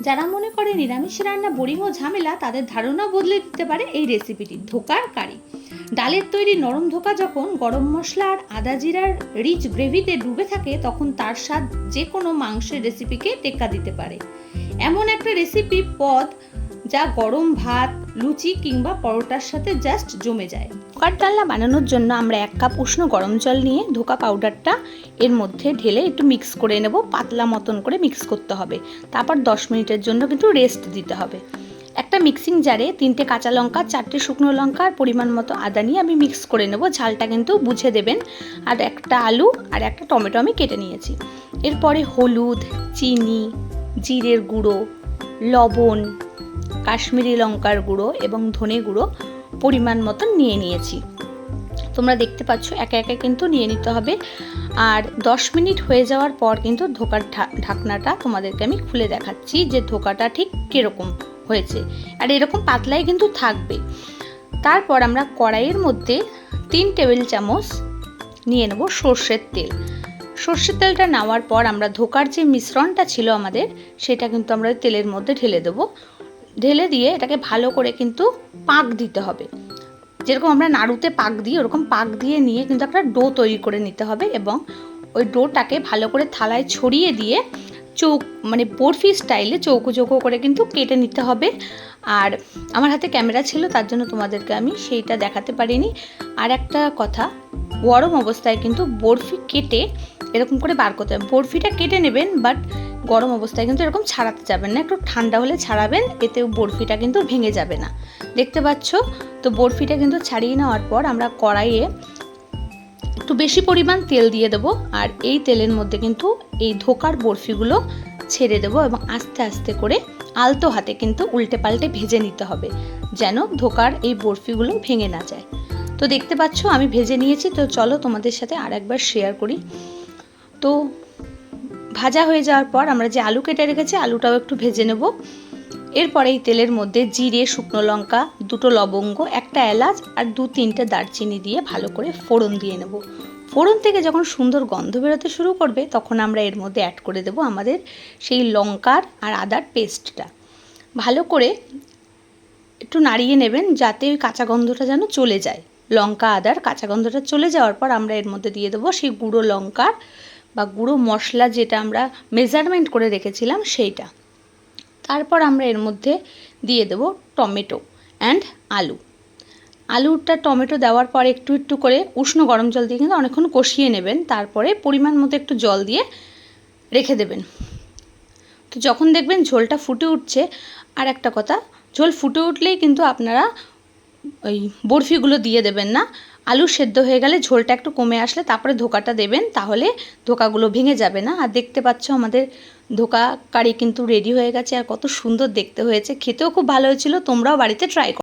যারা মনে করে নিরামিষ রান্না বোরিং ও ঝামেলা, তাদের ধারণা বদলে দিতে পারে এই রেসিপিটি, ধোকার কারি। ডালের তৈরি নরম ধোকা যখন গরম মশলা আর আদা জিরার রিচ গ্রেভিতে ডুবে থাকে, তখন তার স্বাদ যে কোনো মাংসের রেসিপিকে টেক্কা দিতে পারে। এমন একটা রেসিপি পদ যা গরম ভাত, লুচি কিংবা পরোটার সাথে জাস্ট জমে যায়। ধোকার ডালনা বানানোর জন্য আমরা 1 কাপ উষ্ণ গরম জল নিয়ে ধোকা পাউডারটা এর মধ্যে ঢেলে একটু মিক্স করে নেব। পাতলা মতন করে মিক্স করতে হবে। তারপর 10 মিনিটের জন্য কিন্তু রেস্ট দিতে হবে। একটা মিক্সিং জারে 3টে কাঁচা লঙ্কা, 4টে শুকনো লঙ্কা আর পরিমাণ মতো আদা নিয়ে আমি মিক্স করে নেব। ঝালটা কিন্তু বুঝে দেবেন। আর একটা আলু আর একটা টমেটো আমি কেটে নিয়েছি। এরপরে হলুদ, চিনি, জিরের গুঁড়ো, লবণ, কাশ্মীরি লঙ্কার গুঁড়ো এবং ধনে গুঁড়ো পরিমাণ মতন নিয়ে নিয়েছি। তোমরা দেখতে পাচ্ছ একে একে কিন্তু নিয়ে নিতে হবে। আর 10 মিনিট হয়ে যাওয়ার পর কিন্তু ধোকার ঢাকনাটা তোমাদেরকে আমি খুলে দেখাচ্ছি যে ধোকাটা ঠিক কীরকম হয়েছে। আর এরকম পাতলাই কিন্তু থাকবে। তারপর আমরা কড়াইয়ের মধ্যে 3 টেবিল চামচ নিয়ে নেব সর্ষের তেল। সর্ষের তেলটা নেওয়ার পর আমরা ধোকার যে মিশ্রণটা ছিল আমাদের, সেটা কিন্তু আমরা তেলের মধ্যে ঢেলে দেবো। ঢেলে দিয়ে এটাকে ভালো করে কিন্তু পাক দিতে হবে। যেরকম আমরা নাড়ুতে পাক দিই, ওরকম পাক দিয়ে নিয়ে কিন্তু একটা ডো তৈরি করে নিতে হবে এবং ওই ডোটাকে ভালো করে থালায় ছড়িয়ে দিয়ে মানে বরফি স্টাইলে চৌকো চৌকো করে কিন্তু কেটে নিতে হবে। আর আমার হাতে ক্যামেরা ছিল, তার জন্য তোমাদেরকে আমি সেইটা দেখাতে পারিনি। আর একটা কথা, গরম অবস্থায় কিন্তু বরফি কেটে এরকম করে বার করতে হবে। বরফিটা কেটে নেবেন, বাট গরম অবস্থায় কিন্তু এরকম ছাড়াতে যাবেন না, একটু ঠান্ডা হলে ছাড়াবেন, এতে বরফিটা কিন্তু ভেঙে যাবে না। দেখতে পাচ্ছ তো বরফিটা কিন্তু ছাড়িয়ে নেওয়ার পর আমরা কড়াইয়ে একটু বেশি পরিমাণ তেল দিয়ে দেবো। আর এই তেলের মধ্যে কিন্তু এই ধোকার বরফিগুলো ছেড়ে দেবো এবং আস্তে আস্তে করে আলতো হাতে কিন্তু উল্টে পাল্টে ভেজে নিতে হবে, যেন ধোকার এই বরফিগুলো ভেঙে না যায়। তো দেখতে পাচ্ছ আমি ভেজে নিয়েছি। তো চলো তোমাদের সাথে আর একবার শেয়ার করি। তো ভাজা হয়ে যাওয়ার পর আমরা যে আলু কেটে রেখেছি, আলুটাও একটু ভেজে নেব। এরপরে এই তেলের মধ্যে জিরে, শুকনো লঙ্কা, 2টো লবঙ্গ, একটা এলাচ আর 2-3টে দারচিনি দিয়ে ভালো করে ফোড়ন দিয়ে নেব। ফোড়ন থেকে যখন সুন্দর গন্ধ বেরোতে শুরু করবে, তখন আমরা এর মধ্যে অ্যাড করে দেব আমাদের সেই লঙ্কার আর আদার পেস্টটা। ভালো করে একটু নাড়িয়ে নেবেন, যাতে ওই কাঁচা গন্ধটা যেন চলে যায়। লঙ্কা আদার কাঁচা গন্ধটা চলে যাওয়ার পর আমরা এর মধ্যে দিয়ে দেবো সেই গুঁড়ো লঙ্কার বা গুঁড়ো মশলা, যেটা আমরা মেজারমেন্ট করে রেখেছিলাম সেইটা। তারপর আমরা এর মধ্যে দিয়ে দেব টমেটো অ্যান্ড আলু। আলুটা টমেটো দেওয়ার পর একটু একটু করে উষ্ণ গরম জল দিয়ে কিন্তু অনেকক্ষণ কষিয়ে নেবেন। তারপরে পরিমাণ মতো একটু জল দিয়ে রেখে দেবেন। তো যখন দেখবেন ঝোলটা ফুটে উঠছে, আর একটা কথা, ঝোল ফুটে উঠলেই কিন্তু আপনারা ওই বরফিগুলো দিয়ে দেবেন না। আলু সেদ্ধ হয়ে গেলে ঝোলটা একটু কমে আসলে তারপরে ধোকাটা দেবেন, তাহলে ধোকাগুলো ভেঙে যাবে না। আর দেখতে পাচ্ছ আমাদের ধোকা কারি কিন্তু রেডি হয়ে গেছে। আর কত সুন্দর দেখতে হয়েছে, খেতেও খুব ভালো হয়েছিল। তোমরাও বাড়িতে ট্রাই করো।